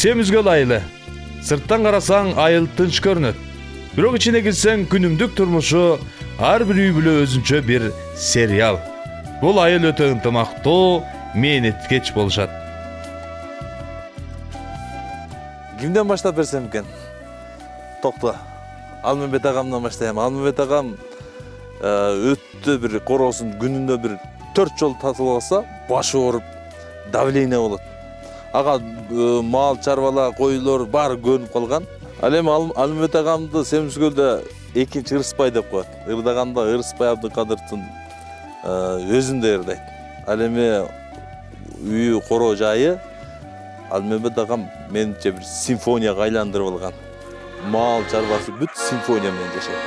Семизгөл айылы. Сырттан карасаң айыл тынч көрүнөт. Бирок ичине кирсең күнүмдүк турмушу ар бир үй бүлө өзүнчө бир сериал. Бул айыл өтө ынтымактуу, мээнеткеч болушат. Кимден баштап берсем экен? Токто. Алмамбет агамдан баштайм. Алмамбет агам өттө бир короосун күнүндө бир 4 жол татып алса, башы ооруп, давление болот. Ага мал чарбалар, койлор баары көнүп калган. Ал эми Алмамбет агамды Семизгөлдө экинчи Ырыспай деп коет. Ырдаганда Ырыспай Абдыкадырдын өзүндө ырдайт. Ал эми үйү короо жайы Алмамбет агам менимче бир симфонияга айландырып алган. Мал чарбасы бүт симфония менен жашайт.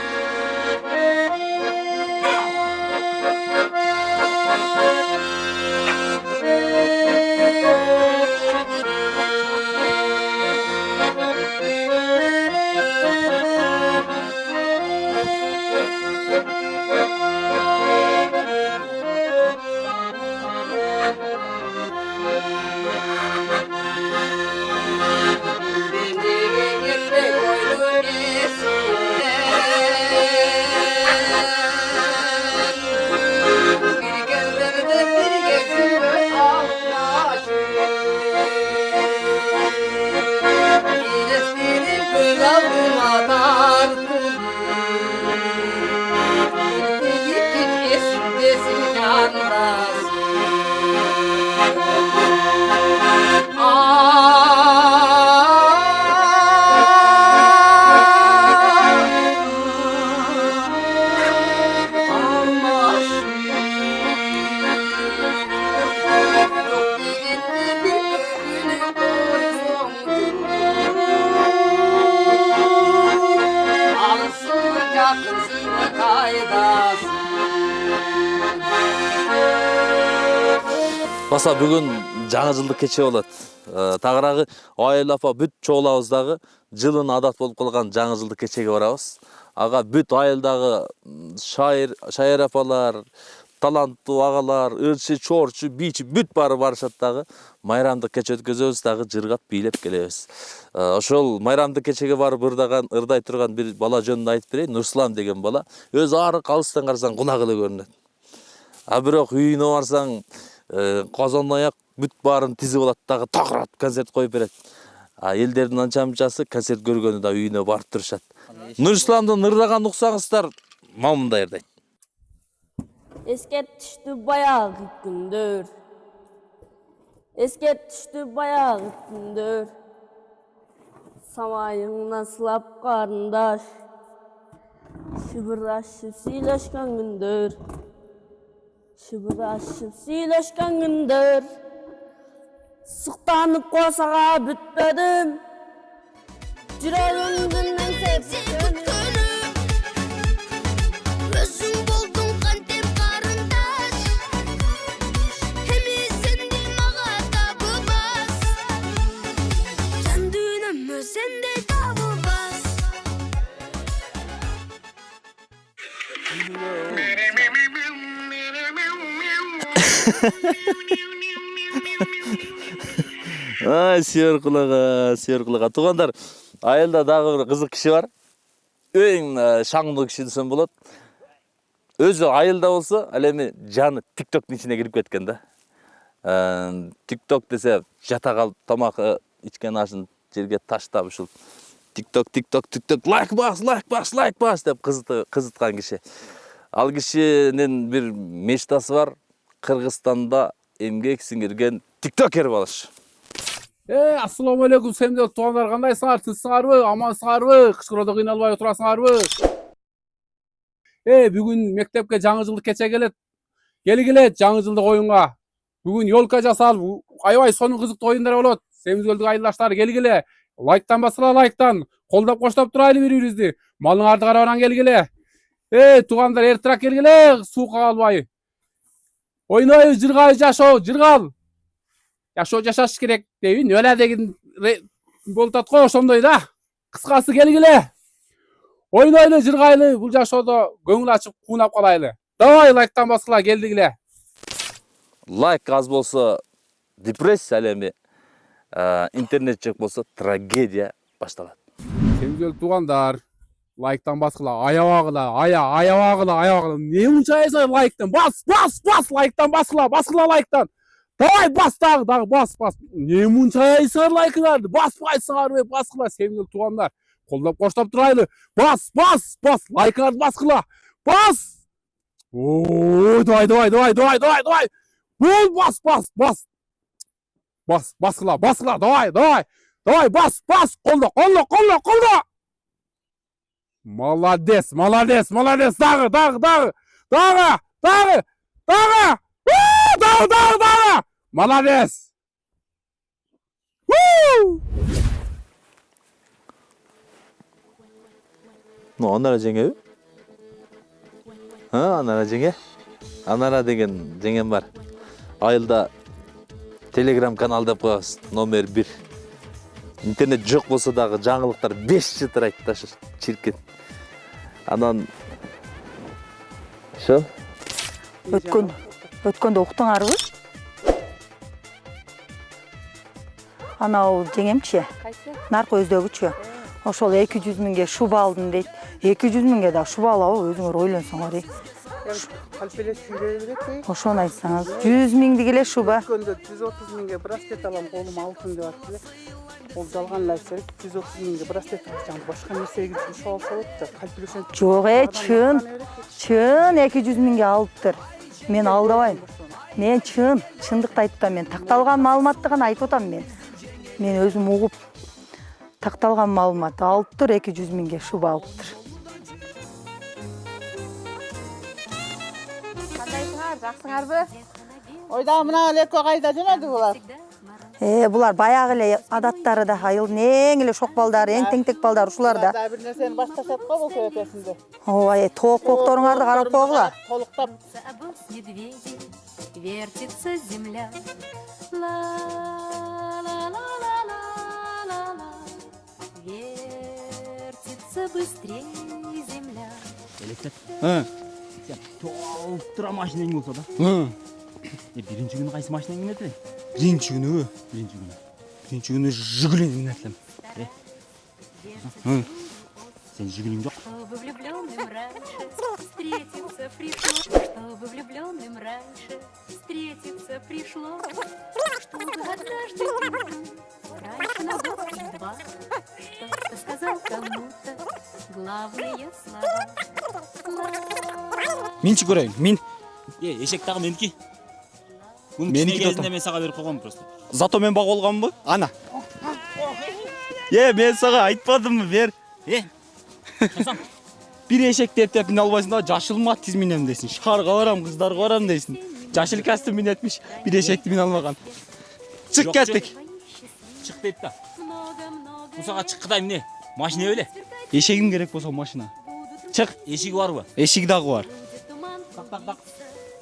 Баса бүгүн жаңы жылдык кече болот. Тагыраагы айыл апа бүт чогулабыз дагы жылын адат болуп калган жаңы жылдык кечеге барабыз. Ага бүт айылдагы шайыр апалар, таланттуу агалар, ырчы, чорчу, бийчи бүт баары барышат дагы. Майрамдык кече өткөзөбүз дагы жыргап бийлеп келебиз. Ошол майрамдык кечеге барып ырдай турган бир бала жөнүндө айтып берейин. Нурсулам деген бала өзү арык алыстан карасаң кунак эле көрүнөт. А бирок үйүнө барсаң Казан аяк бүт баарын тизип алат дагы такырат концерт коюп берет. Элдердин анча мынчасы концерт көргөнү да үйүнө барып турушат. Нурисламдын ырдаганын уксаңыздар, мындай ырдайт. Эске түштү баягы күндөр. Эске түштү баягы күндөр. Самайыңнан сылап карындаш. Шыбырдашып сүйлөшкөн күндөр. Шыбырдашып сүйлөшкөн күндөр. Суктанып косага бүтпөдүм. Жүрөгүмдүн сепкөнү. Өзүң болдуң кантип карындаш. Эми сендей мага табы бас. Жан дүйнөмө сендей табы бас. Сүйөр кулага. Туугандар, айылда дагы бир кызык киши бар. Эң шаңдуу киши десем болот. Өзү айылда болсо, ал эми жаны TikToктун ичине кирип кеткен да. TikTok десе жата калып тамак ичкен ашын жерге таштап ушул TikTok лайк бас деп кызыткан киши. Ал кишинин бир мечтасы бар. Кыргызстанда эмгек сиңирген тиктокер болуш. Ассаламу алейкум, сендер туугандар, кандайсыңар? Тынчсыңарбы? Амансыңарбы? Кышкыроодо кыйналбай отурасыңарбы? Бүгүн мектепке жаңы жылдык кече келет. Келгиле жаңы жылдык оюнга. Бүгүн ёлка жасалып, аябай сонун кызыктуу оюндар болот. Семизгөлдүк айылдаштар келгиле. Лайктан басыла, лайктан. Колдоп коштоп турайлы бири-бирибизди. Малыңарды карабан келгиле. Туугандар, эртирээк келгиле, суукка калбай. Ойнойбуз, жыргайбыз, жашоо, жыргал. Жашоо жашаш керек дейбин. Өлө деген болуп атат го, ошондой да. Кыскасы келгиле. Ойнойлы, жыргайлы, бул жашоодо көңүл ачып куунап калайлы. Давай лайктан баскыла, келдигиле. Лайк аз болсо депрессия ал эми интернет жок болсо трагедия башталат. Sevgili tuğandar, like'tan baskıla, ayavağıla. Ne uçaysa like'tan, bas, like'tan baskıla like'tan. Davay bas, dağı, bas. Ne uçaysa like'lardı, basmaysalar ve baskıla sevgili tuğandar. Kollap koştap duraylı, bas, like'lardı baskıla, bas. Ooo, davay. Bul, bas, baskıla, davay, bas, kolla. Молодец, dağı. Молодец. Анара жеңе? Анара жеңе? Анара деген жеңем бар. Айылда Telegram канал деп коебуз, номер 1. Интернет жок болсо дагы жаңылыктар 5 жытырайт ташы, чиркен. Анан Шо? Өткөндө уктуңарбы? Анау жеңемчи? Нарко өздөгүчү. Ошол 200 миңге шуба алдым дейт. 200 миңге да шуба алабы, өзүңөр ойлонсоңор. Калпелес сүйлөй берет. Ошону айтсаңыз, 100 миңдик эле шуба. Өткөндө 130 миңге браслет алам, колум алтын деп атты. Ол жалган лайфсер 130 миңге браслет алсам, башка нерсеге шуба алса болот. Калпелесен Жок, чын 200 миңге алыптыр. Мен алдабайм. Мен чындыкты айтам, мен такталган маалыматты гана айтып атам мен. Мен өзүм угуп такталган маалымат алыптыр, 200 миңге шуба алыптыр. кандайсыңар, жаксыңарбы? Ойда мына элекке кайда жөнөдү булар? Булар баягы эле адаттары да айылдын эң эле шок балдары, эң теңтек балдары ушулар да. Бир нерсени башташат го бул көтөсүндө. Ой, тоок кокторуңарды карап койгула. Толуктап. Вертится земля. Ла-ла-ла-ла-ла-ла-ла. Вертится быстрее земля. Электет. Сен толтура машинең болсо да. Биринчи күнү кайсы машинең минетиң? Биринчи күнү Жигулиң минетсем. Сен Жигулиң жок. Чтобы влюбленным раньше встретиться пришло. Чтобы влюбленным раньше встретиться пришло. Чтобы однажды раньше на год и два что-то сказал кому-то главные слова. Минчи көрөйүн. Мин. Эшек дагы меники. Меники кезинде мен сага берип койгом просто. Зато мен баг болгонмунбу? Ана. Мен сага айтпадымбы, бер. Бир эшек деп мин албайсың да, жашыл Матиз минем дейсиң. Шаарга барам, кыздарга барам дейсиң. Жашыл костюм минетмиш, бир эшекти мин алмаган. Чык кеттик. Чык дейт да. Бусага чыккыдай эмне? Машина беле. Эшегим керек болсо машина. Чык, эшиги барбы? Эшиги дагы бар.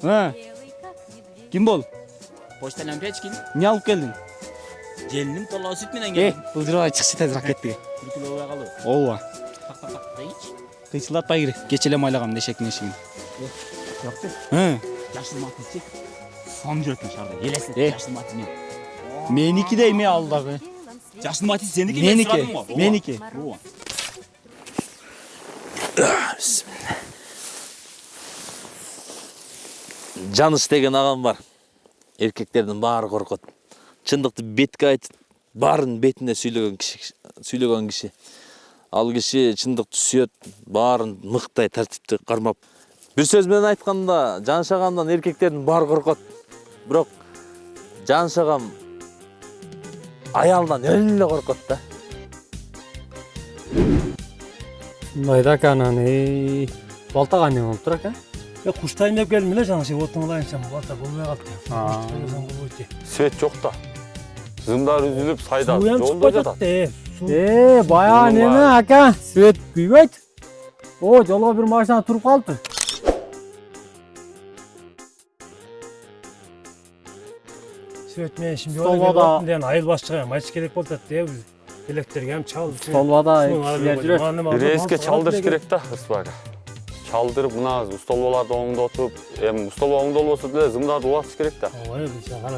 Так. Ким бол? Почтадан печкин. Не алып келдиң? Желиним толоо сүт менен келдим. Былжырабай чыкчы тезирээк кеттик. Бир кило ой калды. Ооба. Кыйчылатпай кир. Кече эле майлагам эшектин эшигин. Жокчу. Жашыл Матизчи. Сом жүрөтүн шаарда. Элестет жашыл Матиз мен. Меники дейме ал дагы. Жашыл Матиз сеники мен сурадым го. Меники. Ооба. Жаныш деген агам бар. Эркектердин баары коркот. Чындыкты бетке айтып, баарын бетине сүйлөгөн киши. Ал киши чындыкты сүйөт, баарын мыктай тартипти кармап. Бир сөз менен айтканда, Жаныш агамдан эркектердин баары коркот. Бирок Жаныш агам аялдан эле коркот да. Мындай кананы балтага эмне болуп тур экен? Куштайын деп келдим эле жаңы оттун алайынсам балта болбой калды. Свет жок да. Зымдар үзүлүп сайда Суям жолдо жатат. Баягы неме ака? Свет күйбөйт. Жолго бир машина туруп калды. Свет мен şimdi öyle айыл башчыга майчы керек болуп атты. Электрге ham чал. Столбада кишилер жүрөт. Рейске чалдырыш керек да, Ырсбай. Чалдырып мына столбаларды оңдотуп, столба оңдолбосо деле зымдарды убатыш керек да.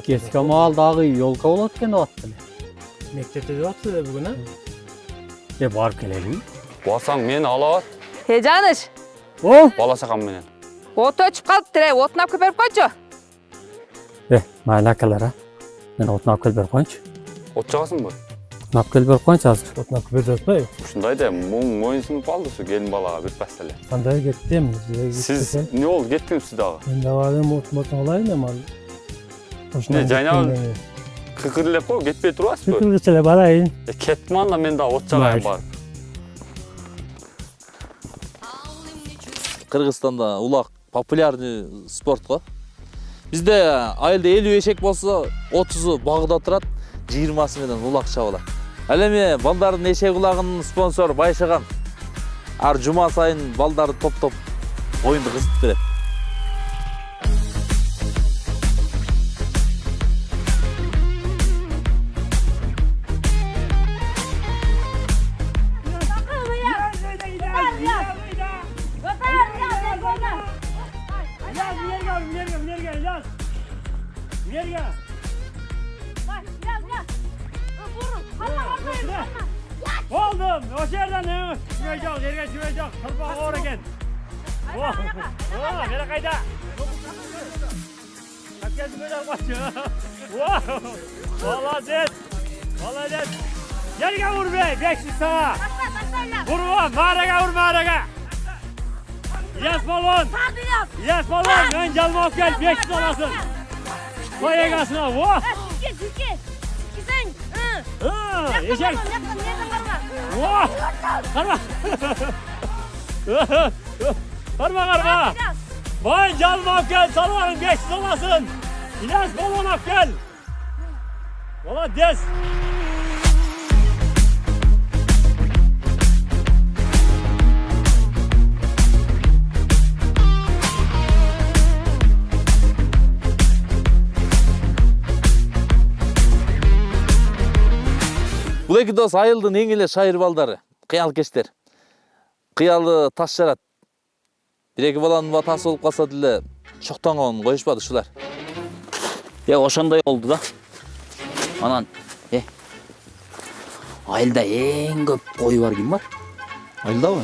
Кеске маалдагы ёлка болот экен деп аттым. Мектепте деп атты бүгүн, а? Барып келелим. Басаң мени алабат. Жаныш, О, Бала сакам менен. от өчүп калыптыр, отун алып берип койчу. Mayli akalar, a. Men otni olib kelib berib qo'yingchi. От жагасыңбы? Otni olib kelib berib qo'yingchi hozir. Отуна көбөйт атпайбы? Ушундай да моюн сынып калды ушу келин балага бүтпөс эле. Кандай кеттим? Сиз эмне болду? Кеттиңиз сиз дагы. Мен дагы отун алайын эми ал. Не, жайнабы кыкырлеп кой, кетпей турасызбы? Кыкыргыч эле барайын. Кеттим анда мен дагы от жагайын барып. Кыргызстанда улак популярный спорт го. Бизде айылда 50 эшек болсо 30-у багыда турат, 20-сы менен улак чабылат. Ал эми балдардын эшек улагынын спонсору Байшаган. Ар жума сайын балдарды топтоп оюнду кызытып берет. Oldum. O yerden çıkacak, yerine çıkacak. Tırpağı oraya gel. Nereye kayda? Herkes böyle bakıyor. Vallahi Vallahi Yerine vur be, 500 sağa. Vurma, mağaraga vur mağaraga. Yes balon. Yes balon, ben calma gel, 500 alasın. Koy egasına, Eşek. Karma. Karma. Vay calma gel, salvarın 500 alasın. İlyas balon gel. Valla des. Бул эки дос айылдын эң эле шайыр балдары, кыялкештер. Кыялы таш жарат. Бир-эки баланын батасы болуп калса деле чоктонгон коюшпады ушулар. Ошондой болду да. Анан айылда эң көп кою бар ким бар? Айылдабы?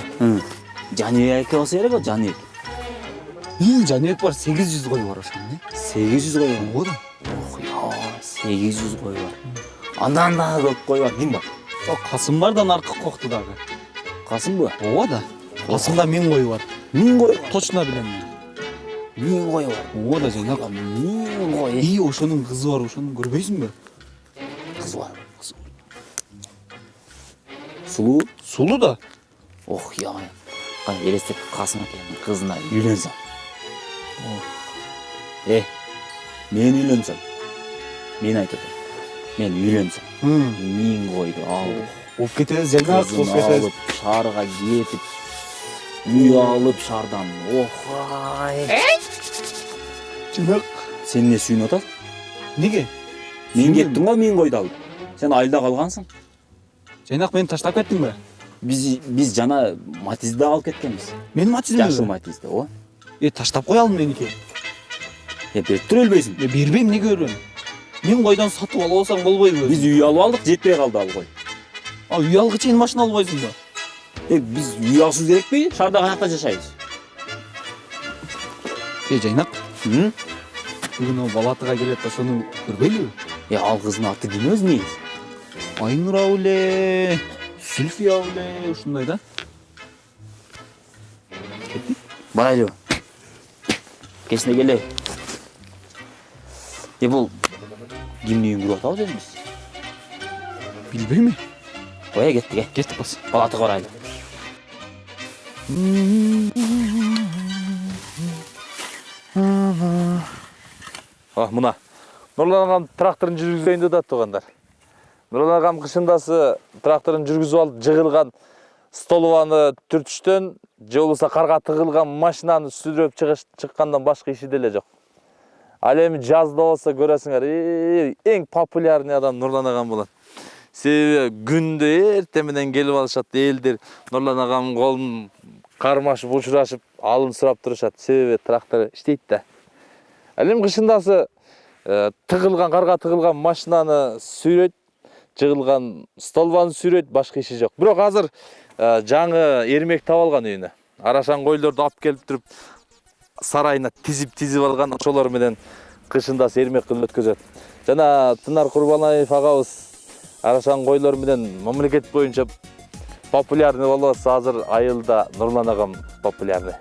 Жаныбек экөөсү керек го, Жаныбек. Жаныбек бар, 800 кою бар ошондо. 800 кою бар. Оода. 800 кою бар. Андан дагы көп кою бар ким бар? Касым бардан аркы кокту дагы. Касымбы? Оода. Касымда 1000 кою бар. 1000 кою? Точно билем мен. 1000 кою бар. Оода жайнак. 1000 кою. Ошонун кызы бар, ошону көрбөйсүңбү? Кыз бар. Сулуу? Сулуу да. Ох, яй. Кана элестеп Касым акенин кызына үйлөнсөм. Мен үйлөнсөм. Мен айтып атам. Мен үйлөнсөм. 1000 койду алып. Оп кетебиз, жайнак, оп кетебиз. Шаарга кетип, үй алып шаардан. Охай. Жайнак. Сен эмне сүйүнүп атасың? Неге? Мен кеттим го 1000 койду алып. Сен айылда калгансың. Жайнак мени таштап кеттиңби? Биз жана Матизди алып кеткенбиз. Мени Матизди? Жашыл Матизди, ооба. Таштап коялым меники. Берип туруп өлбөйсүң. Бербейм, эмнеге бербейм? 1000 койдон сатып алып алсаң болбойбу? Биз үй алып алдык, жетпей калды ал кой. Үй алгы чейин машина албайсыңбы? Биз үй алышыбыз керекпи? Шаарда каякта жашайбыз. Жайнак. Бүгүн ал балатыга келет да сону көрбөйлүбү? Ал кыздын аты ким өзү негизи? Айнура беле, Сүлфия беле, ушундай да. Барайлыбы? Кесине келе. Бул кимдин үйүн көрүп атабыз өзүбүз? Билбейм. Кеттик. Кеттик бас. Балатыга барайлы. Мына. Нурлан агам тракторун жүргүзөйүн деп атты туугандар. Нурлан агам кышындасы тракторун жүргүзүп алып жыгылган столованы түртүштөн же болбосо карга тыгылган машинаны сүрөп чыккандан башка иши деле жок. Ал эми жазда болсо көрөсүңөр, эң популярный адам Нурлан агам болот. Себеби күндө эртең менен келип алышат элдер, Нурлан агамдын колун кармашып, учурашып, алым сурап турушат. Себеби трактор иштейт да. Ал эми кышындасы карга тыгылган машинаны жығылған столбаны сүйрейт, башка иши жок. Бирок азыр жаңы эрмек таап алган үйүнө. Арашан койлорду алып келип туруп сарайына тизип алган, ошолор менен кышында эрмек кылып өткөзөт. Жана Тынар Курбанаев агабыз Арашан койлор менен мамлекет боюнча популярный болуп атса, азыр айылда Нурлан агам популярный.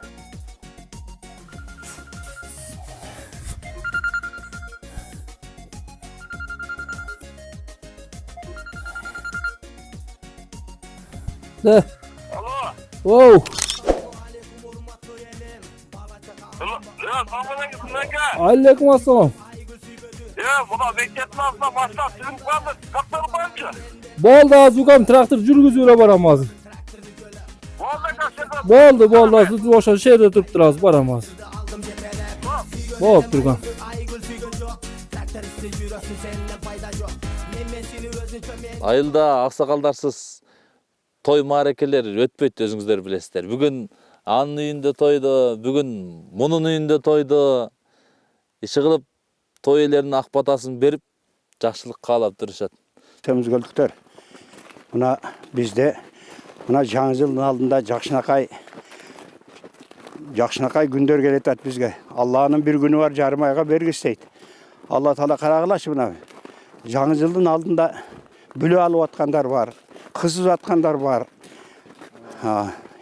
Да. Оу. Алейкум ассалам. Болды, азыр укам трактор жүргүзүүрө барам азыр. Болды, азыр ошо жерде туруп турабыз, барам азыр. Болуп турган. Айылда аксакалдарсыз той маарекелер өтпөйт, өзүңүздөр билесиздер. Бүгүн анын үйүндө тойду, бүгүн мунун үйүндө тойду. Иши кылып той ээлеринин ак батасын берип, жакшылык каалап турушат. Темизгөлдүктөр. Мына бизде мына жаңы жылдын алдында жакшынакай күндөр келет ат бизге. Алланын бир күнү бар, жарым айга бергистейт. Алла таала карагылачы мына. Жаңы жылдын алдында бүлө алып аткандар бар, кыз үзүп аткандар бар.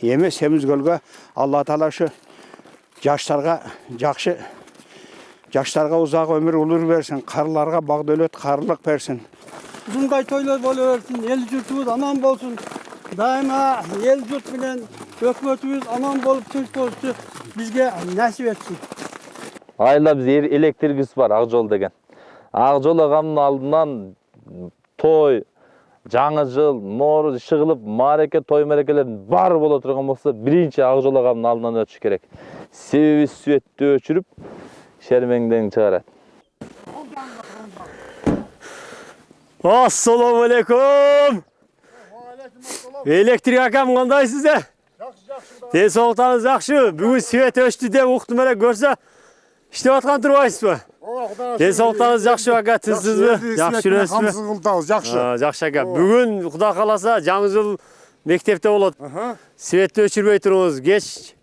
Эми Семизгөлгө Алла таала ушу жаштарга узак өмүр улур берсин, карыларга баг дөлөт, карылык берсин. Ушундай тойлор боло берсин, эл журтубуз аман болсун. Дайыма эл журт менен өкмөтүбүз аман болуп, тынч болушу бизге насип этсин. Айылда биз электиргибиз бар, Ак жол деген. Ак жол агамдын алдынан той, жаңы жыл, нооруз иши кылып, маареке, той маарекелердин баары боло турган болсо, биринчи Ак жол агамдын алдынан өтүш керек. Себеби светти өчүрүп, шермеңден чыгарат. Assalamu alaikum. Elektrik akam kандай sizde? Dens soğuktanız yakşı. Bugün svet öçtü de uqtum ele görse iştep atkan turbaysız mı? Dens soğuktanız yakşı aka, tızsız mı? Yakşı yürüyorsunuz mu? Yakşı aka. Bugün Kuda kalasa жаңы жыл мектепте болот. Светти өчүрбөй туруңуз. Кеч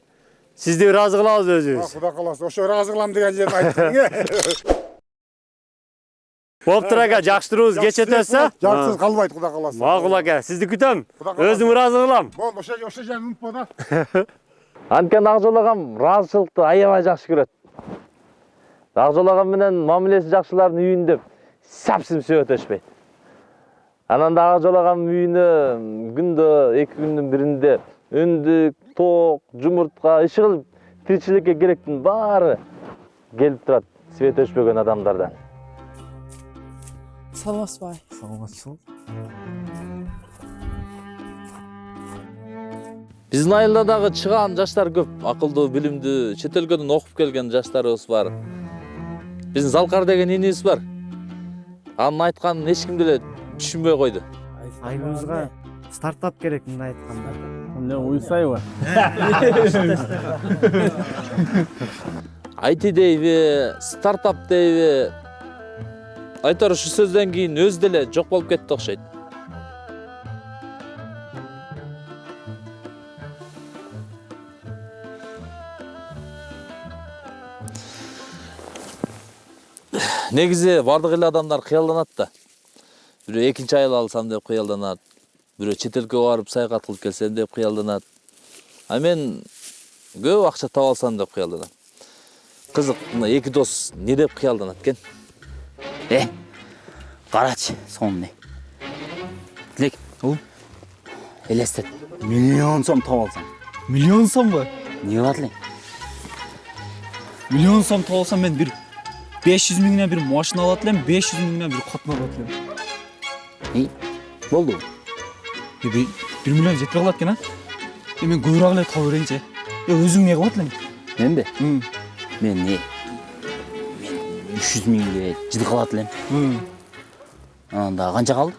сизди ыраазы кылабыз өзүбүз. Куда каласы, ошо ыраазы кылам деген жерди айттың. Болуптур ага, жакшы туруңуз. Кеч өтөсө? Жаксыз калбайт, Куда каласы. Макул ага, сизди күтөм. Өзүм ыраазы кылам. Болду, ошо жерди унутпа да. Анткени Ак жол агам ыраазычылыкты аябай жакшы көрөт. Ак жол агам менен мамилеси жакшылардын үйүндө сапсым сөйөт өтөшпөйт. Анан да Ак жол агамдын үйүнө күндө 2 күндүн биринде үндүк, тоок, жумуртка, иши кылып тиричиликке керектин баары келип турат свет өчпөгөн адамдардан. Саламатсызбы? Саламатсыз. Биздин айылда дагы чыгаан жаштар көп, акылдуу, билимдүү, чет өлкөдөн окуп келген жаштарыбыз бар. Биздин Залкар деген инибиз бар. Анын айтканын эч ким деле түшүнбөй койду. Айылыбызга стартап керек мындай айтканда. Эмне уйсайбы? IT дейби, стартап дейби. Айтор ушу сөздөн кийин өзү деле жок болуп кетти окшойт. Негизи бардык эле адамдар кыялданат да. Бирөө экинчи айыл алсам деп кыялданат. Бирөө чет өлкөгө барып саякат кылып келсем деп кыялданат. А мен көп акча таап алсам деп кыялданам. Кызык, мына эки дос не деп кыялданат экен? Карачы, сонун. Тилек, элестет. Миллион сом таап алсам. Миллион сомбу? Не кылат элең? Миллион сом таап алсам мен бир 500 миңнен бир машина алат элем, 500 миңнен бир котмо алат элем. Болду. 1 миллион жетпей калат экен, а? Мен көбүрөөк эле таап берейинчи. Өзүң эмне кылат элең? Менби? Мен 300 миңге жыды калат элем. Анда канча калды?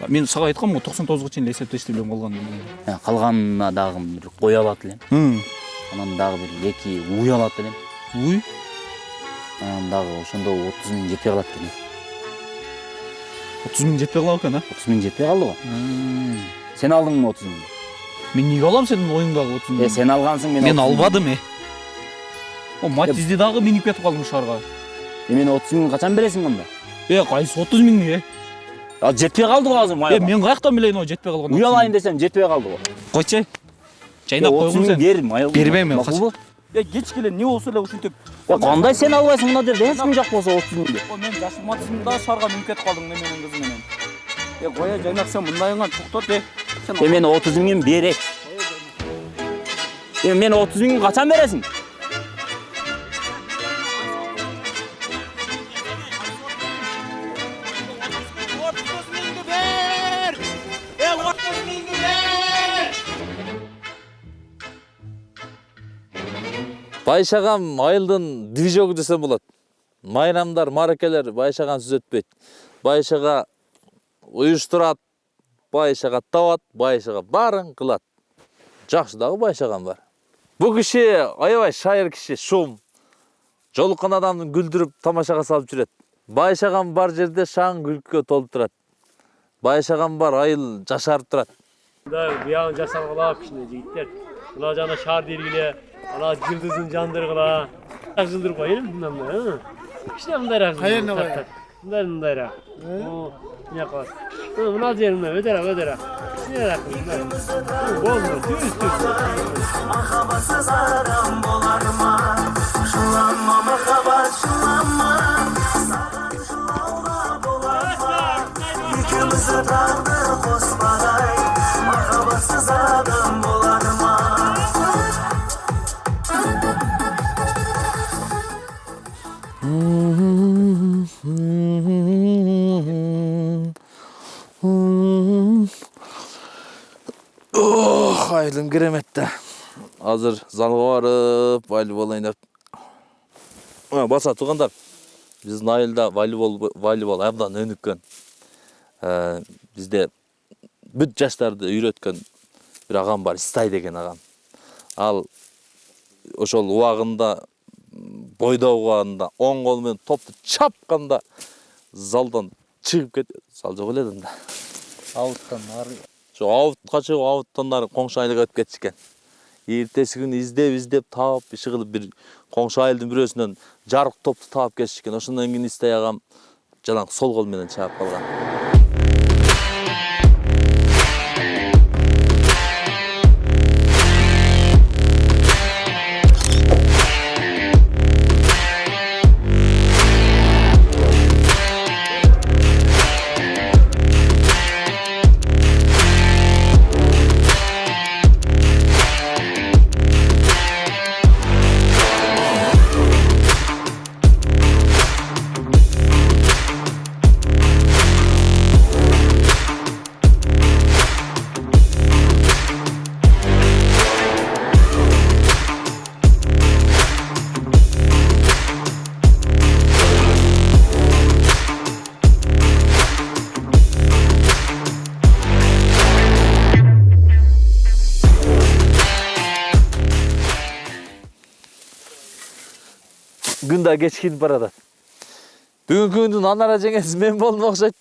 Мен сага айткам, 99га чейин эсептешти билем калган. Калганына дагы бир кой алат элем. Анан дагы бир 2 уй алат элем. Уй? Анан дагы ошондо 30 миң жетпей калат экен. 30 bin жетпей қалау екен, 30 bin жетпей қалды ғой. Sen aldın mı 30 bin? Мен неге алам сенің ойыңдағы 30 bin? Sen algansın Мен 30 bin. албадым, О, Матизде дағы минип кетіп қалдым шарға. Мен 30 bin kaçan beresin onda? Қайсы 30 bin не? Ya жетпей қалды ғой азыр мая. Мен қаяқтан білейін о жетпей қалған. Уялайын десем жетпей қалды ғой. Қойшы. Жайнап қойғын сен. Бер, мая. Бермеймін мен. Мақұл. Кеч келе не болса эле ушинтип. Кандай sen албайсың мына жерде? Ешкім жақ болса 30 bin. Мен жашыл матизмда шарға минип кетіп қалдың неменің қызы менен. Қоя жайнап сен мындайыңан тоқтат, Сен Мен 30 bin берек. Мен 30 bin kaçan beresin? Байшагам айылдын движогу десем болот. Майрамдар, маракелер байшаган сөз өтпөйт. Байшага уюштурат, байшага табат, байшага барын кылат. Жакшы дагы байшаган бар. Бу киши аябай шайыр киши, шум. Жолуккан адамды күлдүрүп, тамашага салып жүрөт. Байшаган бар жерде шаң күлкүгө толуп турат. Байшаган бар айыл жашарып турат. Буягын жасалгылап кичине жигиттер. Мына жана шаар дергиле, ана жылдызын жандыргыла. Жылдыр коюн мындан да. Кичине мындайраак. Кайерне коюн? Мындайраак. О, эмне кыласың? Мына жерине өтөрөк. Кичинераак. Болду, түз. Махаббатсыз адам боларма? Жылама махаббат, жылама. Саған жылауға боларма? Екеумізді тағдыр қоспағай. Махаббатсыз адам боларма? Айылым кереметті. Азыр залға барып, волейбол ойнап. Баса туғандар, біздің айылда волейбол абдан өнүккөн. Бізде бүт жаштарды үйрөткөн bir ағам бар, Истай деген ағам. Ал ошол убагында бойдо убагында оң колмен топты чапканда залдан чыгып кетет. Зал жок эле да. Ауыттан ары. Şu avutқа шығып, авуттан қоңшы айлыға өтіп кетішкен. Ертесі күн издеп тауып, шығылып бір қоңшы айылдың бүресінен жарық топты тауып кетішкен. Ошындан кейін Истай ағам жалаң сол қолменен шығып қалған. Gün daha geç gidip barada. Bugün gündün anara jengesi men boldum okşayt.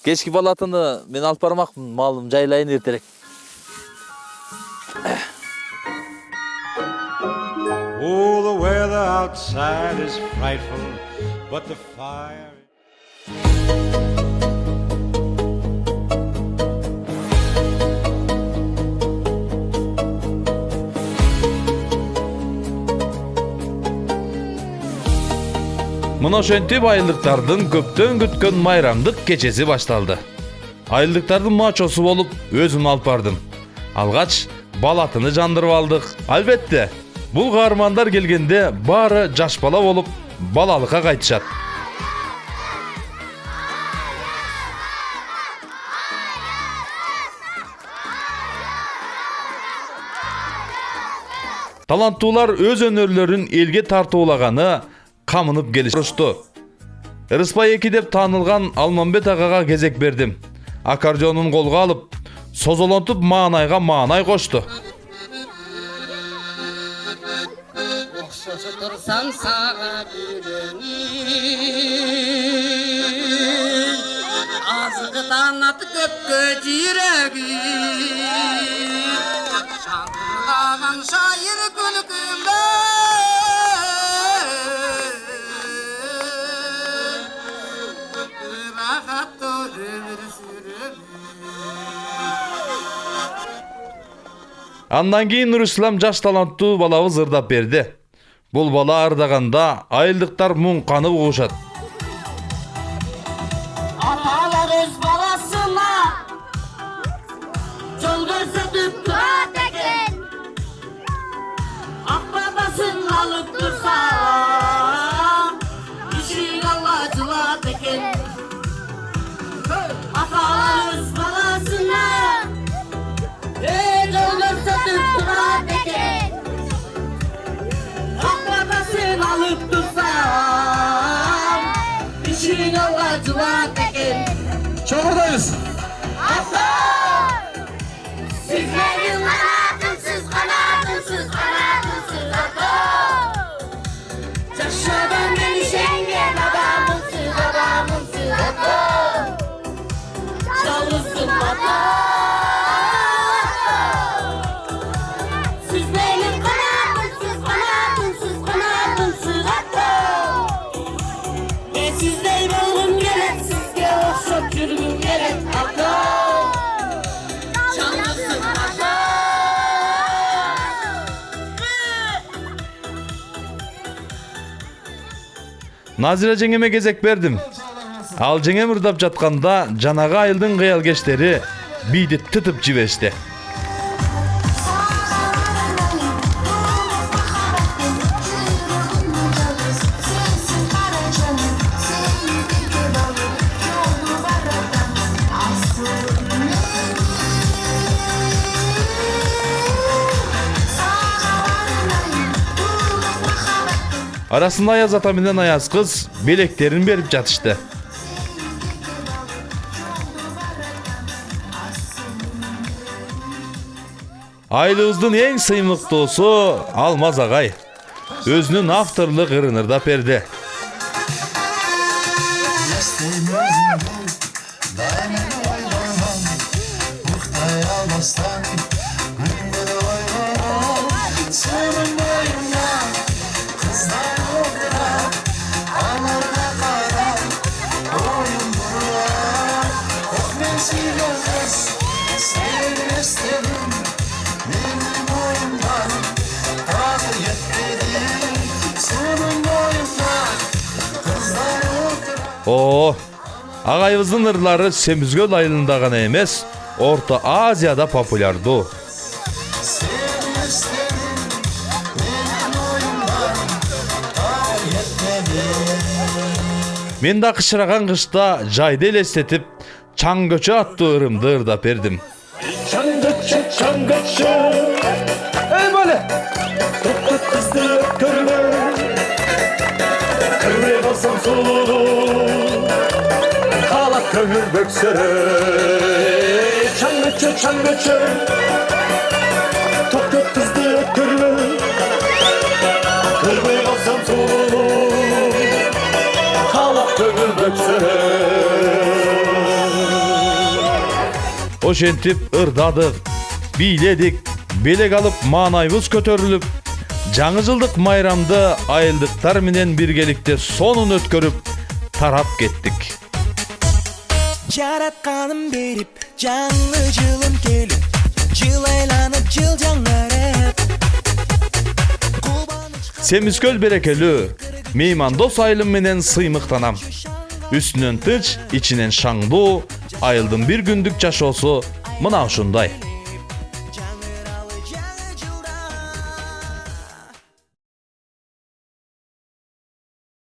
Geçki balatını men alıp barmakmın, malım jaylayın erterek. Oh, the weather outside is frightful, but the fire... Мына ошентип айылдыктардын көптөн күткөн майрамдык кечеси башталды. Айылдыктардын мачосу болуп өзүм алып бардым. Алгач балатыны жандырып алдык. Албетте, бул каармандар келгенде баары жаш бала болуп балалыкка кайтышат. Таланттуулар өз өнөрлөрүн элге тартуулаганы камынып келишти. Рыспай 2 деп таанылган Алмамбет агага кезек бердим. Аккордеонун колго алып, созолонтуп маанайга маанай кошту. Окшошо турсам сага Irgıtan atı köpkö cireğim Şangırdagan şair gülükümde Rahat ömür sürüm Andan keyin Nurислам жаш таланттуу балабыз ырдап берди. Бул бала ырдаганда айылдыктар муңканып угушат. Atalar öz balasına Yol gösterip durat eken Akbabasın alıp dursa İşin Allah'cılat eken Atalar öz balasına Yol gösterip durat eken Akbabasın alıp dursa İşin Allah'cılat eken Çok buradayız. Sizlerin kanatımsız kanatımsız kanatımsız Yaşadan gelişengen adamımsız adamımsız Çalışsın Sizlerin kanatımsız kanatımsız kanatımsız Ben sizler oğlum gerek sizge okşap yürgüm gerek Nazira жеңеме кезек бердим. Ал жеңем ырдап жатканда жанагы айылдын кыялкештери бийди тытып жибешти. Arasında Ayaz ata менен Ayaz kız белектерин берип жатышты. Айылыбыздын эң сыймыктуусу Алмаз агай өзүнүн авторлук ырын ырдап берди. О, агайыбыздын ырлары Семизгөл айылында гана эмес, Орто Азияда популярдуу. Мен да кычыраган кышта жайды элестетип, Чаң көчө аттуу ырымды ырдап бердим. Чаң көчө, ey böyle. Tuttu kızdı körme, kırmaya basam solu. Kala kömür böksere, çaң göçö. Tuttu kızdı körme, kırmaya basam solu. Kala kömür böksere. Ошентип ырдадык, бийледик, белек алып маанайыбыз көтөрүлүп, жаңы жылдык майрамды айылдыктар менен биргеликте сонун өткөрүп, тарап кеттик. Жаратканым берип, жаңы жылым келип, жыл айланып, жыл жаңырып. Семизкөл берекелүү, меймандос айылым менен сыймыктанам. Үстүнөн тыч, ичинен шаңдуу, айылдын бир күндүк жашоосу мына ушундай.